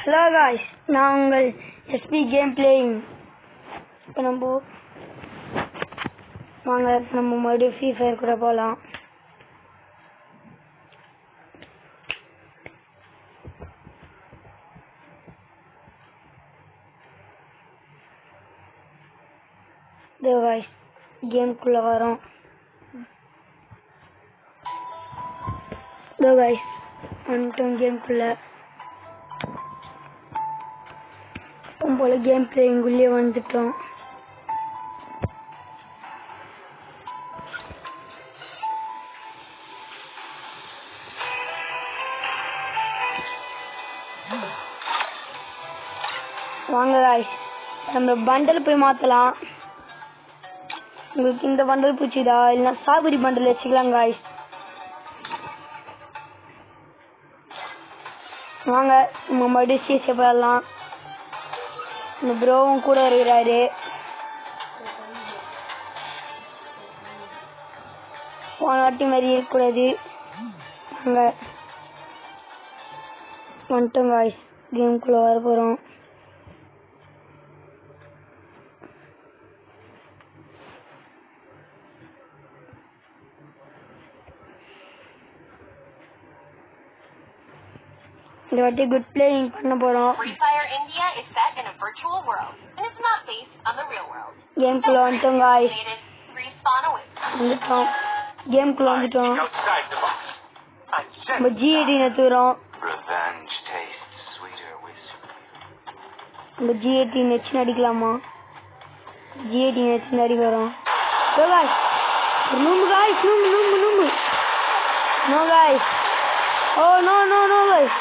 Hello guys, நான் உங்கள் SP game playing. இப்போ நம்ம மறுபடியும் ஃப்ரீ ஃபயர் கூட போகலாம். இதோ guys கேம்குள்ளே வரோம். இதோ guys வந்துட்டோம் கேம்குள்ளே. போல கேம் பிளேயிங் உள்ளே வந்துட்டோம். வாங்க guys நம்ம பண்டல் போய் மாத்தலாம். உங்களுக்கு இந்த பண்டல் பிடிச்சதா இல்லைன்னா ஸ்ட்ராபெரி பண்டல் வச்சுக்கலாம் guys. வாங்க நம்ம மறுபடியும் சீசை போடலாம். இந்த ப்ரோவும் கூட இருக்கிறாரு. போன வாட்டி மாதிரி இருக்கக்கூடாது. அங்கே வந்துட்டோம் காய்ஸ், கேம்குள்ளே வர போகிறோம். இந்த வாட்டி குட் பிளேயிங் பண்ண போறோம். கேம்குள்ள வந்துட்டோம் guys. வந்துட்டோம் கேம்குள்ள வந்துட்டோம். நம்ம G18 எடுத்துறோம். நம்ம G18 வச்சு அடிக்கலாமா? G18 வச்சு அடிக்கிறோம். So guys, noob guys, noob. No guys. Oh no guys.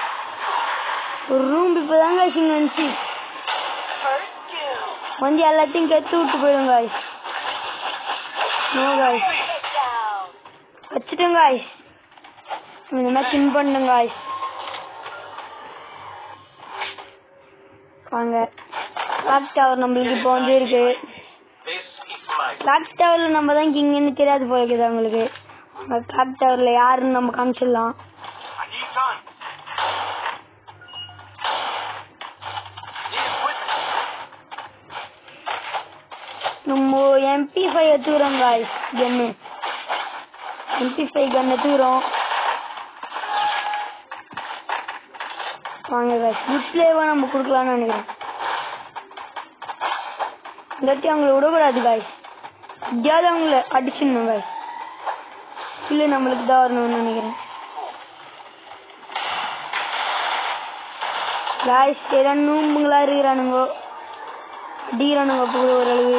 Room இப்போதாங்க இங்கே வந்துச்சு. வந்து எல்லாத்தையும் கற்று விட்டு போயிடும் காய்ஸ். நோ காய்ஸ் வச்சுட்டோம் காய்ஸ். இந்த மேட்ச் வின் பண்ணோம் காய்ஸ். வாங்க கிளாக் டவர் நம்மளுக்கு இப்போ வந்து இருக்கு. கிளாக் டவரில் நம்ம தான் கிங்கன்னு தெரியாது போல இருக்குது அவங்களுக்கு. கிளாக் டவரில் யாருன்னு நம்ம காமிச்சிடலாம். நம்ம MP5 எடுத்துக்கிறோம் guys. கன்னு MP5 கன் எடுத்துக்கிறோம். வாங்க guys குட் பிளேவா நம்ம கொடுக்கலாம்னு நினைக்கிறேன். இல்லாட்டி அவங்கள விடக்கூடாது guys. எப்படியாவது அவங்கள அடிச்சிடணும் guys. இல்லை நம்மளுக்கு தான் வரணும்னு நினைக்கிறேன் guys. எல்லாம் நூம்புங்களா இருக்கிறானுங்க, அடிக்கிறானுங்க அப்போ ஓரளவு.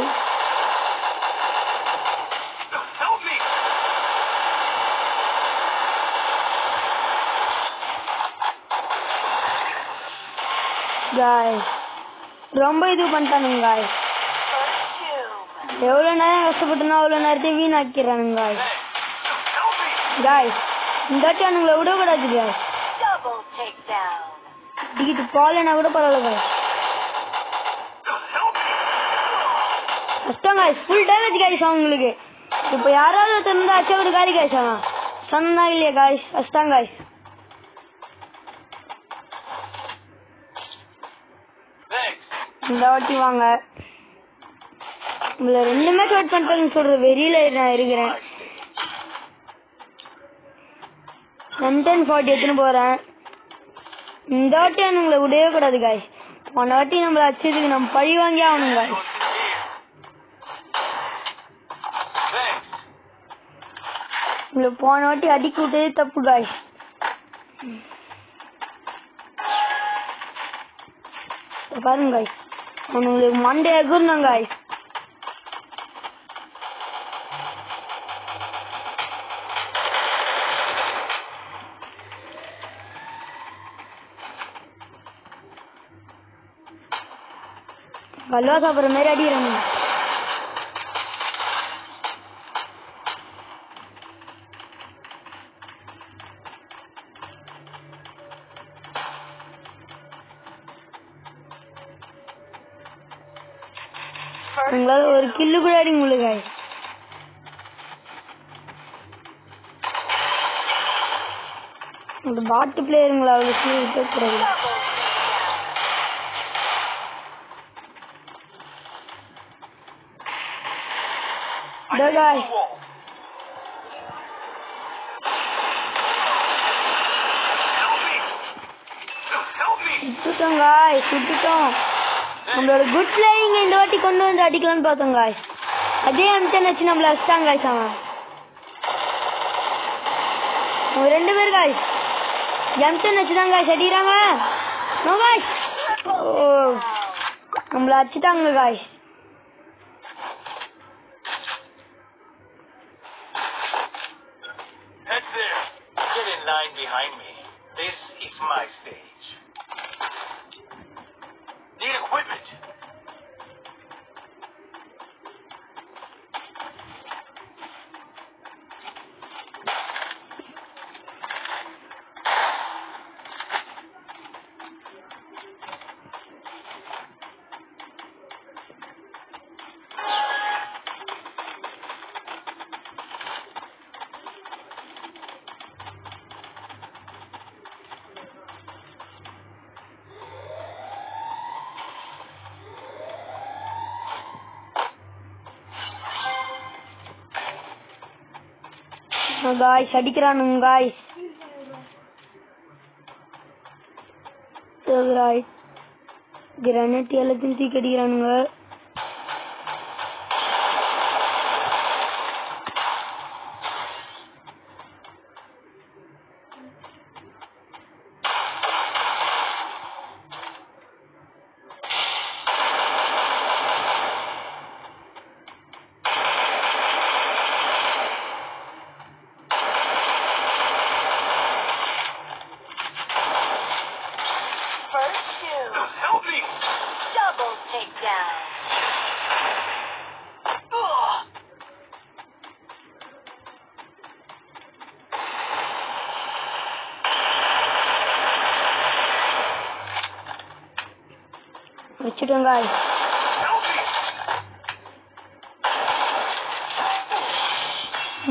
guys ரொம்ப இது பண்ணிட்டானுங்க guys. எவ்வளோ நேரம் கஷ்டப்பட்டுனா அவ்வளோ நேரத்தையும் வீணாக்கிறானுங்க guys. இந்த வாட்டி அவனுங்களை விடக்கூடாது guys. டிக்கெட்டு போகலன்னா கூட பரவாயில்ல guys. கஷ்டம் guys, ஃபுல் டேமேஜ் guys அவங்களுக்கு. இப்போ யாராவது ஒருத்தர் இருந்தால் அச்சா ஒரு காலி guys. அவன் சொன்னா இல்லையா guys, கஷ்டம் guys. இந்த வாட்டி வாங்க உங்களை 2 மேட்ச் அவுட் பண்ணிட்டேன்னு சொல்ற வெறியில நான் இருக்கிறேன். 10-40 எடுத்துன்னு போறேன். இந்த வாட்டி உங்களை விடவே கூடாது காய்ஸ். போன வாட்டி நம்மள அச்சதுக்கு நம்ம பழி வாங்கி ஆகணும் காய்ஸ். உங்களை போன வாட்டி அடிக்க விட்டதே தப்பு காய்ஸ். பாருங்க காய்ஸ், உங்களுக்கு மண்டே எகுறணும் காய்ஸ். கல்வா சாப்பிட்ற மாதிரி அடிக்கிறாங்க. உங்களால ஒரு கில்லு கூட அடிக்க முடியல காய்ஸ். இந்த பாட்டு பிளேயருங்களா அவ்வளோ இருக்கக்கூடாது. The guy. சுட்டுட்டோம் guys, சுட்டுட்டோம். நம்மளோட குட் பிளேயிங் இந்த வாட்டி கொண்டு வந்து அடிக்கலாம்னு பார்த்தோம் guys. அதே அம்சன் வச்சு நம்மள அடிச்சாங்க guys. அவன் ரெண்டு பேர் guys. ஜம்சன் வச்சு தான் guys அடிக்கிறாங்க. No guys. ஓ நம்மள அடிச்சிட்டாங்க guys. Head there. Get in line behind me. This is my stage. Need equipment. guys அடிக்கிறானுங்க guys. right granite எல்லாத்தையும் தூக்கி அடிக்கிறானுங்க. Help me! Double takedown. வச்சுட்டோம் guys.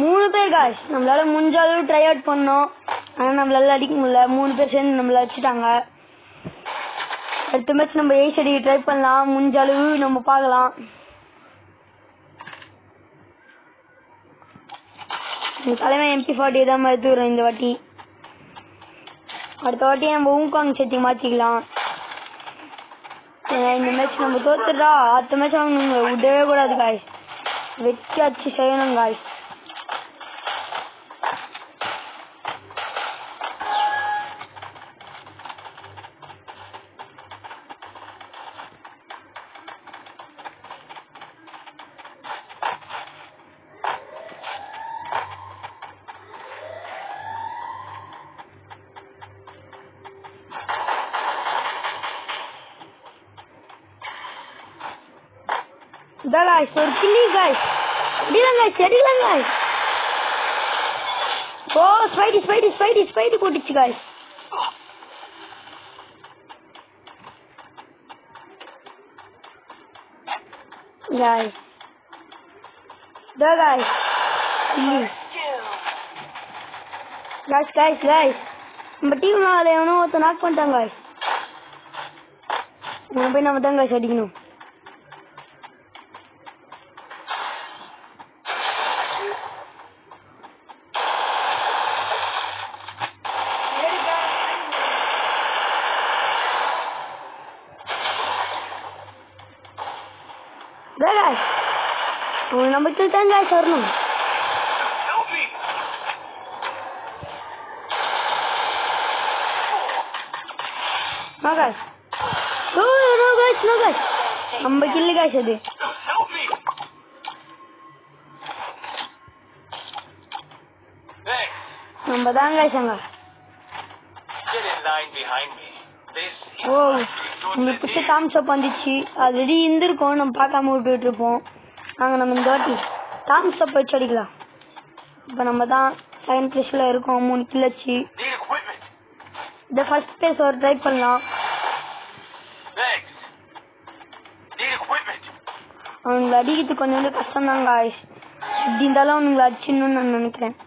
மூணு பேர் guys. நம்மளால முடிஞ்ச அளவு ட்ரை அவுட் பண்ணோம். ஆனா நம்மளால அடிக்க முடியல. மூணு பேர் சேர்ந்து நம்மள அடிச்சிட்டாங்க. அடுத்த மேட்ச் நம்ம ஏஸ் அடிக்க ட்ரை பண்ணலாம். முடிஞ்ச அளவு நம்ம பார்க்கலாம். தலைமை MP40 தான் எடுத்துக்கிறோம் இந்த வாட்டி. அடுத்த வாட்டி நம்ம ஊங்காங் செட்டி மாற்றிக்கலாம். இந்த மேட்ச் நம்ம தோத்துட்டா அடுத்த மேட்ச் அவங்க விடவே கூடாது காய்ஸ். வெற்றி அச்சு செய்யணும் காய்ஸ். guys, ஒரு கில்லி guys. அடிக்கலாம் guys. ஓ ஸ்பைடி போட்டுச்சு guys. guys. guys. guys. நம்ம டீம்ல எவனோ ஒருத்த நாக் பண்ணிட்டாங்க guys. போய் நம்ம தான் guys அடிக்கணும். நம்ம கில்தான் guys வரணும். No guys. நம்ம கில்லு guys அது. நம்ம தான் guys அங்க. ஓ உங்களுக்கு தாம்ஸ் அப் வந்துச்சு. ஆல்ரெடி இருந்திருக்கோம், நம்ம பார்க்காம விட்டுட்டு இருப்போம். நாங்கள் நம்ம இந்த வாட்டி தாம்ஸ் அப் வச்சு அடிக்கலாம். இப்போ நம்ம தான் செகண்ட் பிளேஸில் இருக்கோம். 3 கில் வச்சு இந்த ஃபர்ஸ்ட் பிளேஸ் ஒரு ட்ரை பண்ணலாம். அவங்களை அடிக்கிறது கொஞ்சம் கஷ்டம் தான் காய்ஸ். இப்படி இருந்தாலும் அவனுங்களை அடிச்சிடணும்னு நான் நினைக்கிறேன்.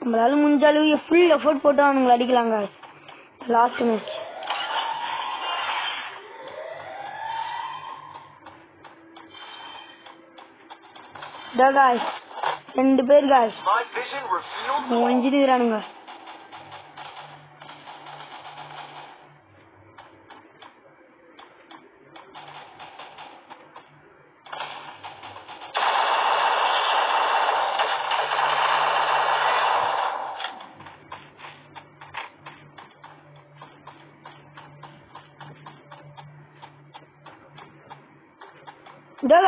நம்மளால முடிஞ்ச அளவு ஃபுல் எஃபோர்ட் போட்டு அவனுங்களை அடிக்கலாம் காய்ஸ். லாஸ்ட் மேட்ச் இதோ guys 2 பேர் guys My vision revealed ஒளிஞ்சிருக்கானுங்க. இதோ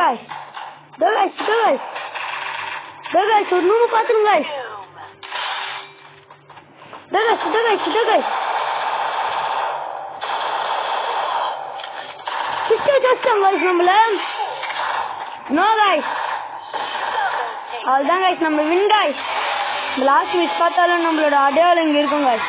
guys ஒரு நூறு பாத்துருங்க guys. இதோ guys கிட்ட guys நம்மள நோ guys அவ்வளவுதான் guys நம்ம win guys. லாஸ்ட் மிஸ் பார்த்தாலும் நம்மளோட அடையாளம் இங்க இருக்கும் guys.